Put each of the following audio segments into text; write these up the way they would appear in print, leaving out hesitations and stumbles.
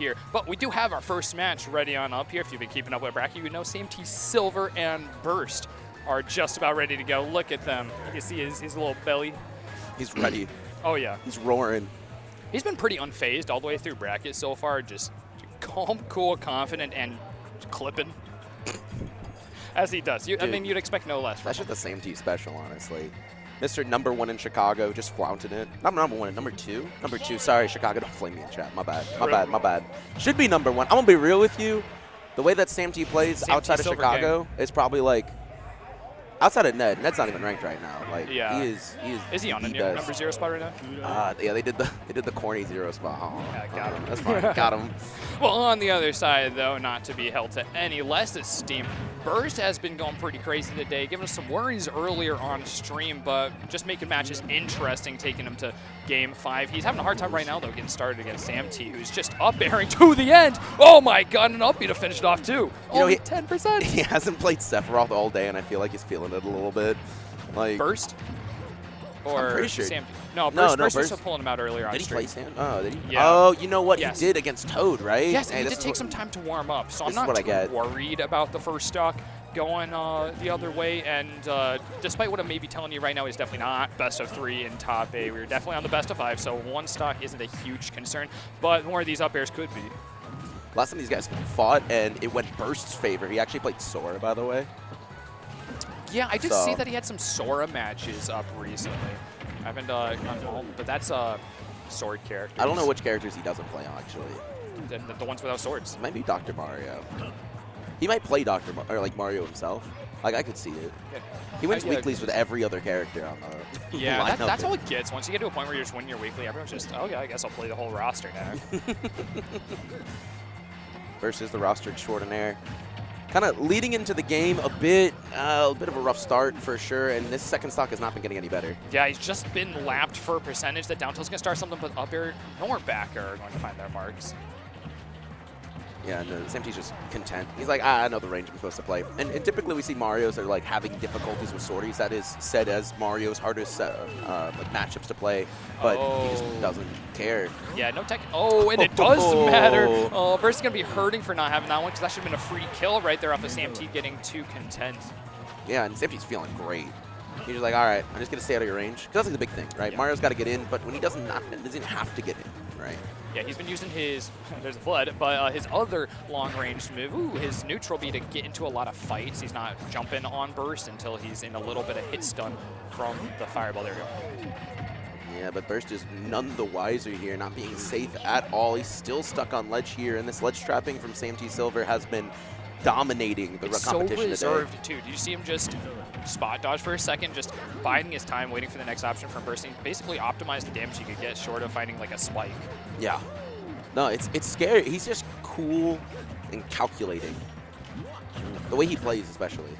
here. But we do have our first match ready on up here. If you've been keeping up with bracket, you know Samtea Silver and Burst are just about ready to go. Look at them. You can see his little belly. He's ready. Oh, yeah. He's roaring. He's been pretty unfazed all the way through bracket so far. Just calm, cool, confident, and clipping. As he does. I mean, you'd expect no less. That's just the Samtea special, honestly. Mr. Number 1 in Chicago, just flaunting it. Not number 1, number 2. Number 2, sorry, Chicago, don't flame me in chat. My bad, my bad. Should be number 1. I'm going to be real with you. The way that Samtea plays outside of Chicago is probably like, outside of Ned. Ned's not even ranked right now. Like, yeah. he is. Is he on the number 0 spot right now? Yeah, they did the corny 0 spot. Oh, yeah, got him. That's fine. Got him. Well, on the other side, though, not to be held to any less esteem, Burst has been going pretty crazy today, giving us some worries earlier on stream, but just making matches interesting, taking him to Game 5. He's having a hard time right now, though, getting started against Samtea, who's just up-airing to the end. Oh, my God, and up-B to finish it off, too. Only 10%. He hasn't played Sephiroth all day, and I feel like he's feeling it a little bit. Like Burst? Or I'm pretty sure. Samtea? No, Burst was pulling him out earlier on stream. Did he play Sam? Oh, did he? Yeah. Oh, you know what? Yes. He did against Toad, right? Yes, hey, he did take some time to warm up, so I'm not too get. worried about the first stock going the other way. And despite what I'm maybe telling you right now, he's definitely not best of 3 in top A. We're definitely on the best of 5, so 1 stock isn't a huge concern, but more of these up airs could be. Last time these guys fought, and it went Burst's favor. He actually played Sora, by the way. Yeah, I did see that he had some Sora matches up recently. I haven't gone home, but that's sword characters. I don't know which characters he doesn't play on, actually. The ones without swords. Maybe Dr. Mario. He might play Mario himself. Like, I could see it. Yeah. He wins weeklies with every other character on the yeah, that's all it gets. Once you get to a point where you're just winning your weekly, everyone's just, oh yeah, I guess I'll play the whole roster now. Versus the roster extraordinaire. Kind of leading into the game a bit of a rough start for sure, and this second stock has not been getting any better. Yeah, he's just been lapped for a percentage. That down tilt's going to start something, but up air nor back air are going to find their marks. Yeah, and Samtea's just content. He's like, I know the range I'm supposed to play. And typically we see Marios are like having difficulties with swordies. That is said as Mario's hardest like matchups to play, but he just doesn't care. Yeah, no tech. Oh, and it does matter. Oh, Burst is going to be hurting for not having that one because that should have been a free kill right there off of Samtea getting too content. Yeah, and Samtea's feeling great. He's just like, all right, I'm just going to stay out of your range. Because that's like the big thing, right? Yeah. Mario's got to get in, but when he doesn't have to get in, right? Yeah, he's been using his, there's a flood, but his other long-range move, his neutral B to get into a lot of fights. He's not jumping on Burst until he's in a little bit of hit stun from the fireball. There we go. Yeah, but Burst is none the wiser here, not being safe at all. He's still stuck on ledge here, and this ledge trapping from Samtea Silver has been dominating the competition today. It's so reserved, too. Did you see him just spot dodge for a second, just biding his time, waiting for the next option from Bursting, basically optimize the damage he could get short of fighting like a spike. Yeah. No, it's scary. He's just cool and calculating. The way he plays, especially.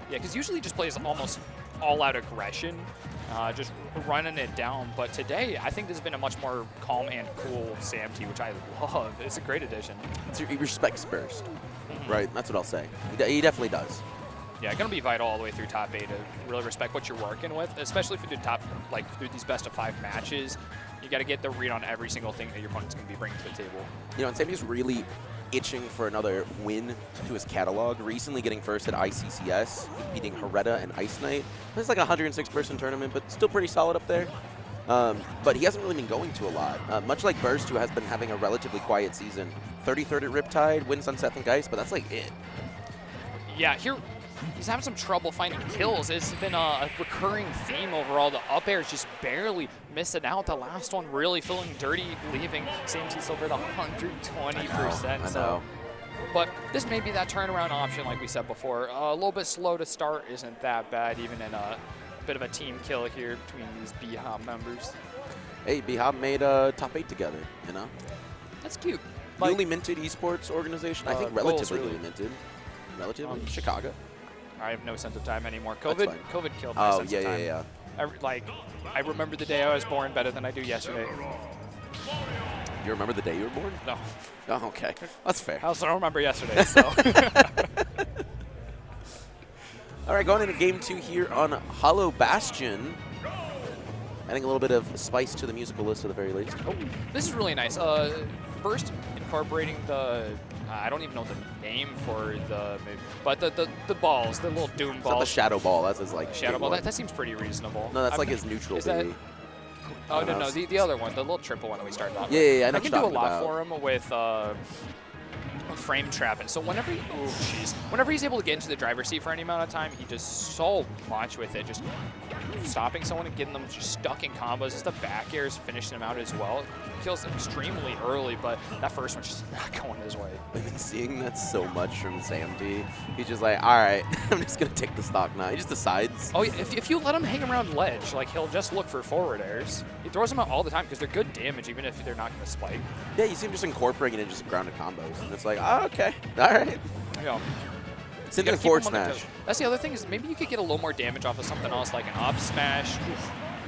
Yeah, because usually he just plays almost all-out aggression, just running it down. But today, I think this has been a much more calm and cool Samtea, which I love. It's a great addition. He respects Burst, right? That's what I'll say. He definitely does. Yeah, going to be vital all the way through top 8 to really respect what you're working with, especially if you do through these best of 5 matches. You got to get the read on every single thing that your opponent's going to be bringing to the table. You know, and Samtea's really itching for another win to his catalog. Recently getting first at ICCS, beating Hereta and Ice Knight. It's like a 106-person tournament, but still pretty solid up there. But he hasn't really been going to a lot. Much like Burst, who has been having a relatively quiet season. 33rd at Riptide, wins on Seth and Geist, but that's like it. Yeah, here he's having some trouble finding kills. It's been a recurring theme overall. The up air is just barely missing out. The last one really feeling dirty, leaving Samtea Silver at 120%. So, but this may be that turnaround option, like we said before. A little bit slow to start isn't that bad, even in a bit of a team kill here between these BHOP members. Hey, BHOP made top 8 together, you know? That's cute. Newly minted esports organization. I think relatively newly minted. Relatively. Chicago. I have no sense of time anymore. COVID killed my sense of time. Yeah. I remember the day I was born better than I do yesterday. You remember the day you were born? No. Oh, okay. That's fair. I also don't remember yesterday, so. All right, going into game 2 here on Hollow Bastion. Adding a little bit of spice to the musical list at the very least. Oh, this is really nice. Burst incorporating the, I don't even know the name for but the balls, the little doom It's balls. not the shadow ball. That's his like Shadow ball. one. That seems pretty reasonable. No, that's like his neutral. Is that? baby. Oh no, the other one, the little triple one that we started off with. Yeah, I know I can what do you're a lot talking for him with frame trapping. So whenever whenever he's able to get into the driver's seat for any amount of time, he does so much with it. Just stopping someone and getting them just stuck in combos. Just the back airs finishing them out as well. Kills extremely early, but that first one's just not going his way. I've been seeing that so much from Samtea. He's just like, all right, I'm just going to take the stock now. He just decides. Oh, yeah, if you let him hang around ledge, like he'll just look for forward airs. He throws them out all the time because they're good damage, even if they're not going to spike. Yeah, you see him just incorporating it in just grounded combos. And it's like, oh, okay, all right. Yeah. Same thing with forward smash. That's the other thing is maybe you could get a little more damage off of something else like an up smash.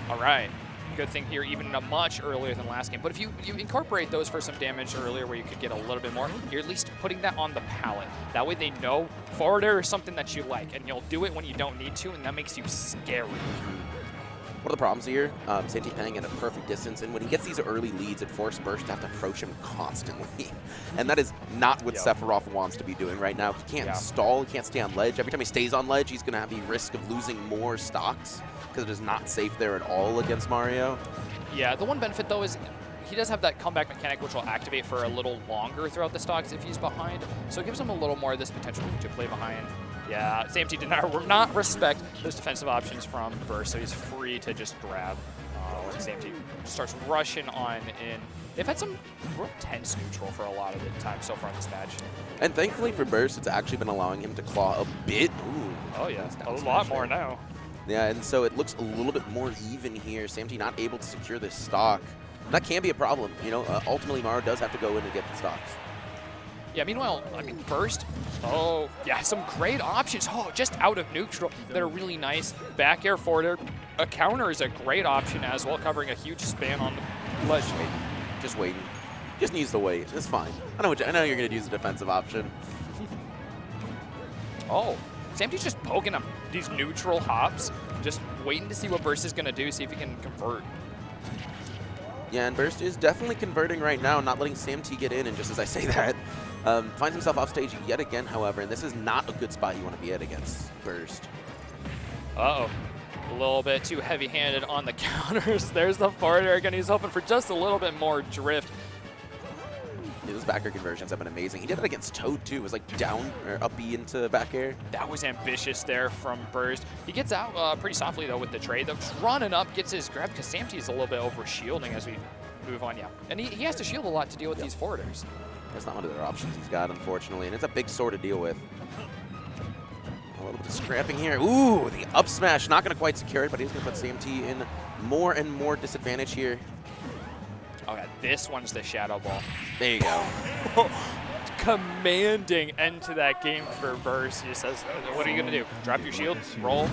All right. Good thing here, even much earlier than last game. But if you incorporate those for some damage earlier where you could get a little bit more, you're at least putting that on the palette. That way they know forward air is something that you like, and you'll do it when you don't need to, and that makes you scary. One of the problems here, Samtea playing at a perfect distance, and when he gets these early leads, it forces Burst to have to approach him constantly. And that is not what Sephiroth wants to be doing right now. He can't stall, he can't stay on ledge. Every time he stays on ledge, he's going to have the risk of losing more stocks, because it is not safe there at all against Mario. Yeah, the one benefit, though, is he does have that comeback mechanic, which will activate for a little longer throughout the stocks if he's behind. So it gives him a little more of this potential to play behind. Yeah, Samtea did not respect those defensive options from Burst, so he's free to just grab when Samtea starts rushing on in. They've had some real tense neutral for a lot of the time so far in this match. And thankfully for Burst, it's actually been allowing him to claw a bit. Ooh, oh yeah, a lot more now. Yeah, and so it looks a little bit more even here. Samtea not able to secure this stock. That can be a problem. You know, ultimately Mario does have to go in and get the stocks. Yeah, meanwhile, I mean, Burst, oh, yeah, some great options. Oh, just out of neutral that are really nice. Back air, forward air. A counter is a great option as well, covering a huge span on the ledge. Just waiting. Just needs to wait. It's fine. I know you're going to use a defensive option. Oh, Samtea's just poking him. These neutral hops, just waiting to see what Burst is going to do, see if he can convert. Yeah, and Burst is definitely converting right now, not letting Samtea get in, and just as I say that, finds himself off stage yet again, however, and this is not a good spot you want to be at against Burst. Uh-oh. A little bit too heavy-handed on the counters. There's the forward air again. He's hoping for just a little bit more drift. Yeah, those back air conversions have been amazing. He did it against Toad, too. It was like down or up B into back air. That was ambitious there from Burst. He gets out pretty softly, though, with the trade. Though, just running up, gets his grab, because Samtea's a little bit over-shielding as we move on, yeah. And he has to shield a lot to deal with these forwarders. That's not one of their options he's got, unfortunately, and it's a big sword to deal with. A little bit of scrapping here. Ooh, the up smash. Not going to quite secure it, but he's going to put Samtea in more and more disadvantage here. Oh, yeah, this one's the shadow ball. There you go. Commanding end to that game for Burst. He says, what are you going to do? Drop your shield? Roll?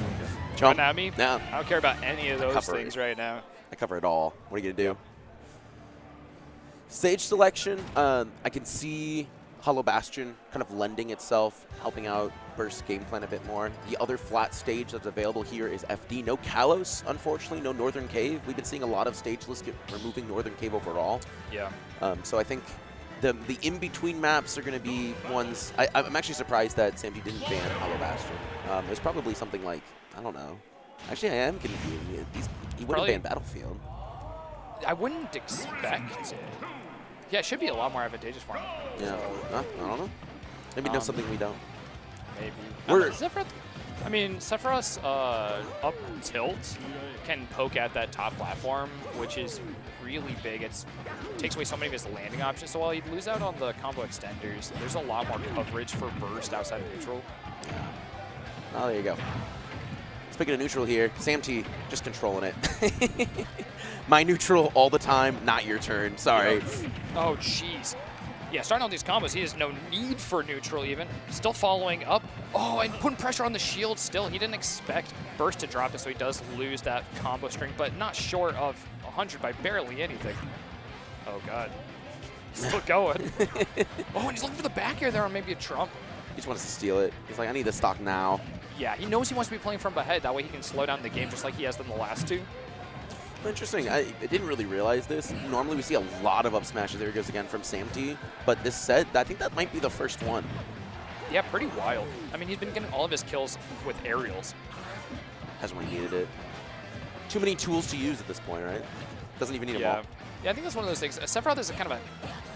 Jump Run at me? No. I don't care about any of those things right now. I cover it all. What are you going to do? Stage selection, I can see Hollow Bastion kind of lending itself, helping out Burst's game plan a bit more. The other flat stage that's available here is FD. No Kalos, unfortunately, no Northern Cave. We've been seeing a lot of stage lists removing Northern Cave overall. Yeah. So I think the in-between maps are going to be ones... I'm actually surprised that Samtea didn't ban Hollow Bastion. There's probably something like, I don't know. Actually, I am confused. He would have banned Battlefield. I wouldn't expect it. Yeah, it should be a lot more advantageous for him. Yeah, I don't know. Maybe know something we don't. Maybe. Sephiroth's up tilt can poke at that top platform, which is really big. It takes away so many of his landing options. So while he'd lose out on the combo extenders, there's a lot more coverage for Burst outside of neutral. Yeah. Oh, there you go. Speaking of neutral here, Samtea just controlling it. My neutral all the time, not your turn. Sorry. Oh, jeez. Yeah, starting on these combos, he has no need for neutral even. Still following up. Oh, and putting pressure on the shield still. He didn't expect Burst to drop it, so he does lose that combo string, but not short of 100 by barely anything. Oh, God. He's still going. Oh, and he's looking for the back air there on maybe a trump. He just wants to steal it. He's like, I need the stock now. Yeah, he knows he wants to be playing from behind. That way he can slow down the game just like he has in the last two. Interesting. I didn't really realize this. Normally we see a lot of up smashes. There he goes again from Samtea. But this set, I think that might be the first one. Yeah, pretty wild. I mean, he's been getting all of his kills with aerials. Hasn't really needed it. Too many tools to use at this point, right? Doesn't even need them all. Yeah, I think that's one of those things. Sephiroth is a kind of a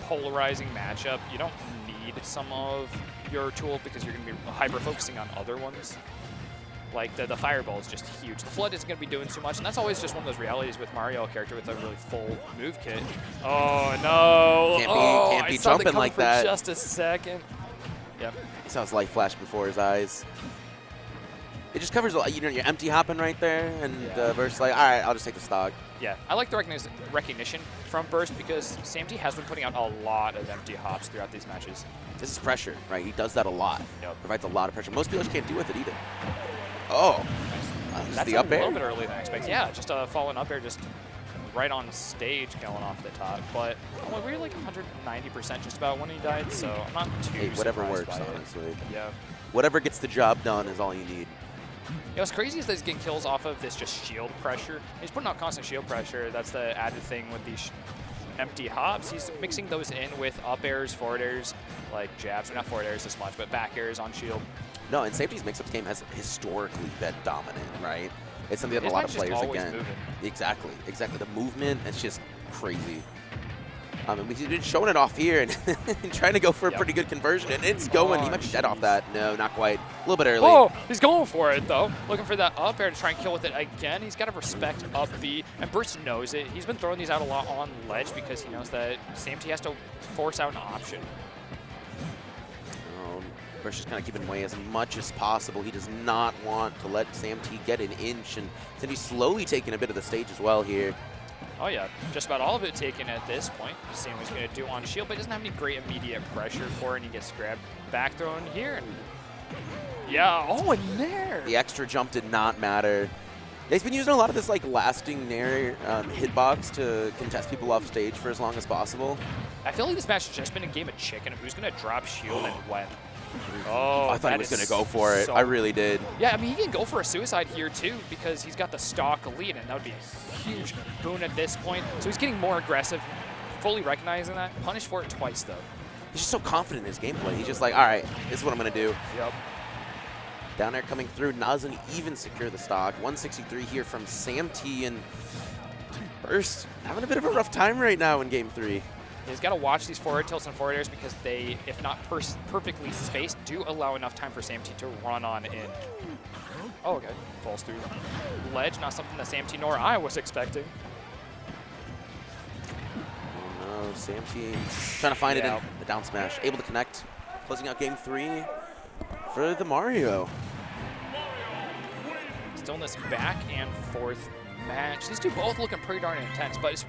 polarizing matchup. You don't need some of your tool because you're going to be hyper-focusing on other ones. Like, the Fireball is just huge. The Flood isn't going to be doing too much, and that's always just one of those realities with Mario, a character with a really full move kit. Oh, no. Can't be jumping like that. For just a second. Yep. He saw his light flash before his eyes. It just covers, you know, you're empty hopping right there, and Burst's like, all right, I'll just take the stock. Yeah, I like the recognition from Burst because Samtea has been putting out a lot of empty hops throughout these matches. This is pressure, right? He does that a lot. Yep. Provides a lot of pressure. Most people can't do with it either. Oh, that's the up air. A little bit earlier than I expected. Yeah, just a fallen up air just right on stage going off the top. But well, we were like 190% just about when he died, so I'm not too whatever surprised works, by honestly. it. Yeah. Whatever gets the job done is all you need. Yeah, what's crazy is that he's getting kills off of this just shield pressure. He's putting out constant shield pressure. That's the added thing with these empty hops. He's mixing those in with up airs, forward airs, like jabs, or not forward airs this much, but back airs on shield. No, and Samtea's mix-up game has historically been dominant, right? It's something that a lot of players, again. Exactly. The movement, it's just crazy. He's been showing it off here and trying to go for a pretty good conversion, and it's going. He might be dead off that. No, not quite. A little bit early. Oh, he's going for it, though. Looking for that up air to try and kill with it again. He's got to respect up B, and Burst knows it. He's been throwing these out a lot on ledge because he knows that Samtea has to force out an option. Burst is kind of giving away as much as possible. He does not want to let Samtea get an inch, and Samtea's slowly taking a bit of the stage as well here. Oh yeah, just about all of it taken at this point. Just seeing what he's going to do on shield, but he doesn't have any great immediate pressure for it, and he gets grabbed. Back throw in here. And yeah, oh, and there. The extra jump did not matter. Yeah, he's been using a lot of this like lasting Nair hitbox to contest people off stage for as long as possible. I feel like this match has just been a game of chicken of who's going to drop shield and when. Oh, I thought he was going to go for it. I really did. Yeah, I mean, he can go for a suicide here, too, because he's got the stock lead, and that would be a huge boon at this point. So he's getting more aggressive, fully recognizing that. Punished for it twice, though. He's just so confident in his gameplay. He's just like, all right, this is what I'm going to do. Yep. Down there coming through. Doesn't even secure the stock. 163 here from Samtea, and Burst having a bit of a rough time right now in Game 3. He's got to watch these forward tilts and forward airs because they, if not perfectly spaced, do allow enough time for Samtea to run on in. Oh, okay. Falls through ledge, not something that Samtea nor I was expecting. Oh no, Samtea trying to find it in the down smash. Able to connect. Closing out Game 3 for the Mario. Still in this back and forth match. These two both looking pretty darn intense, but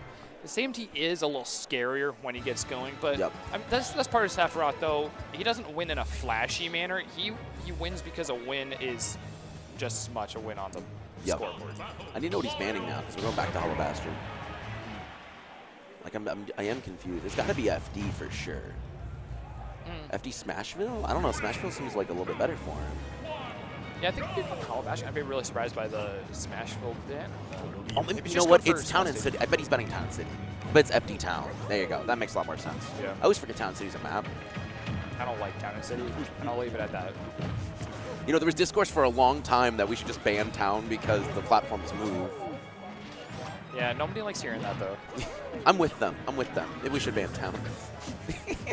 Samtea is a little scarier when he gets going, but I mean, that's part of Sephiroth, though. He doesn't win in a flashy manner. He wins because a win is just as much a win on the scoreboard. I need to know what he's banning now, because we're going back to Hollow Bastard. Like, I am confused. It's got to be FD for sure. FD Smashville? I don't know. Smashville seems like a little bit better for him. Yeah, I think if you Hollow Bastard, I'd be really surprised by the Smashville ban. Oh, you know what? It's Town and City. I bet he's betting Town and City. But it's FD Town. There you go. That makes a lot more sense. Yeah. I always forget Town and City's a map. I don't like Town and City, and I'll leave it at that. You know, there was discourse for a long time that we should just ban Town because the platforms move. Yeah, nobody likes hearing that, though. I'm with them. We should ban Town.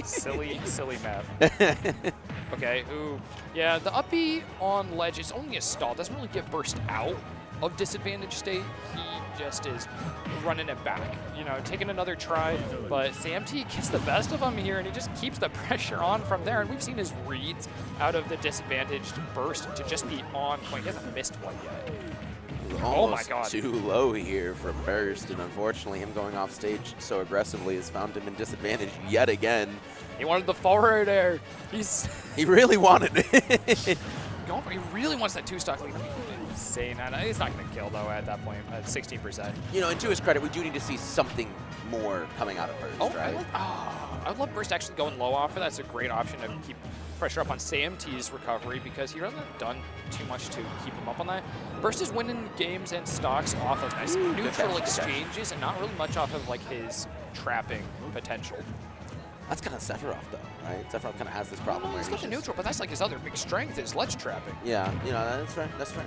silly map. Okay, ooh. Yeah, the up B on ledge is only a stall. Doesn't really get Burst out of disadvantage state. He just is running it back, you know, taking another try. But Samtea gets the best of him here, and he just keeps the pressure on from there. And we've seen his reads out of the disadvantaged Burst to just be on point. He hasn't missed one yet. Oh my God. Too low here from Burst, and unfortunately him going off stage so aggressively has found him in disadvantage yet again. He wanted the forward air. He really wanted it. He really wants that two-stock lead. Insane. He's not going to kill, though, at that point, at 16%. You know, and to his credit, we do need to see something more coming out of Burst, right? I would love Burst actually going low off of that. That's a great option to keep pressure up on Samtea's recovery because he hasn't done too much to keep him up on that. Burst is winning games and stocks off of nice neutral exchanges and not really much off of like his trapping potential. That's kind of Sephiroth, though, right? Sephiroth kind of has this problem. He's got the neutral, but that's like his other big strength is ledge trapping. Yeah, you know, that's fair. That's fair.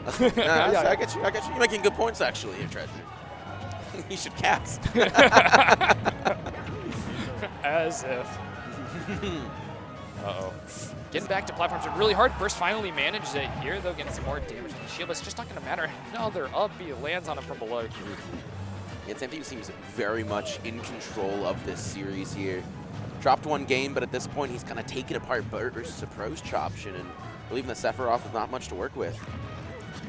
That's fair. I get you. I get you. You're making good points, actually, here, Treasure. You should cast. As if. Uh-oh. Getting back to platforms are really hard. Burst finally manages it here, though, getting some more damage on the shield, but it's just not going to matter. Another up B lands on him from below. And Samtea seems very much in control of this series here. Dropped one game, but at this point, he's kind of taken apart Burst's approach option and believing that Sephiroth is not much to work with.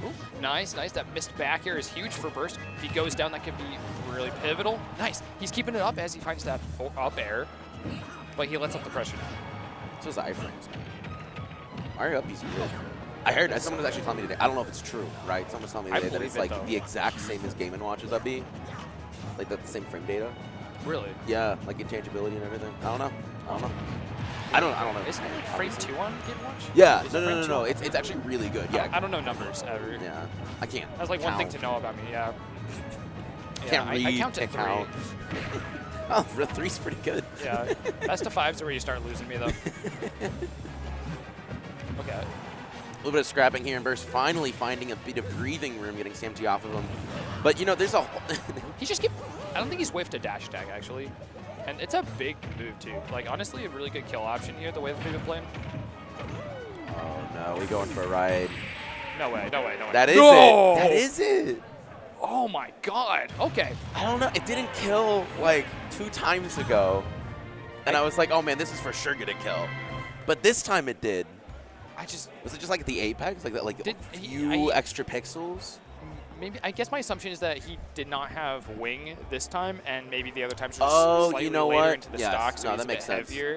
Ooh, nice, nice. That missed back air is huge for Burst. If he goes down, that could be really pivotal. Nice. He's keeping it up as he finds that up air, but he lets up the pressure. So is iframes. Mario up B's good. I heard, someone was actually telling me today, I don't know if it's true, right? Someone was telling me today that it's like the exact same as Game & Watch's up B. Like that's the same frame data. Really? Yeah, like interchangeability and everything. I don't know. I don't know. Isn't it frame 2 on Game & Watch? Yeah, no. It's actually really good. Yeah. I don't know numbers ever. Yeah, I can't. That's like count. one thing to know about me. Yeah. Can't read. I count to 3. Count. Oh, 3's pretty good. Yeah. Best of 5s are where you start losing me though. Okay. A little bit of scrapping here, and Burst finally finding a bit of breathing room, getting Samtea off of him. But, you know, there's a whole... He just I don't think he's whiffed a dash attack, actually. And it's a big move, too. Like, honestly, a really good kill option here, the way that they've been playing. Oh, no. We going for a ride. No way. That is it. That is it. Oh, my God. Okay. I don't know. It didn't kill, like, 2 times ago. And I was like, oh, man, this is for sure going to kill. But this time it did. Was it just like the apex, like that, like a few extra pixels? Maybe. I guess my assumption is that he did not have wing this time, and maybe the other times were just slightly later into the stock, so he's a bit heavier.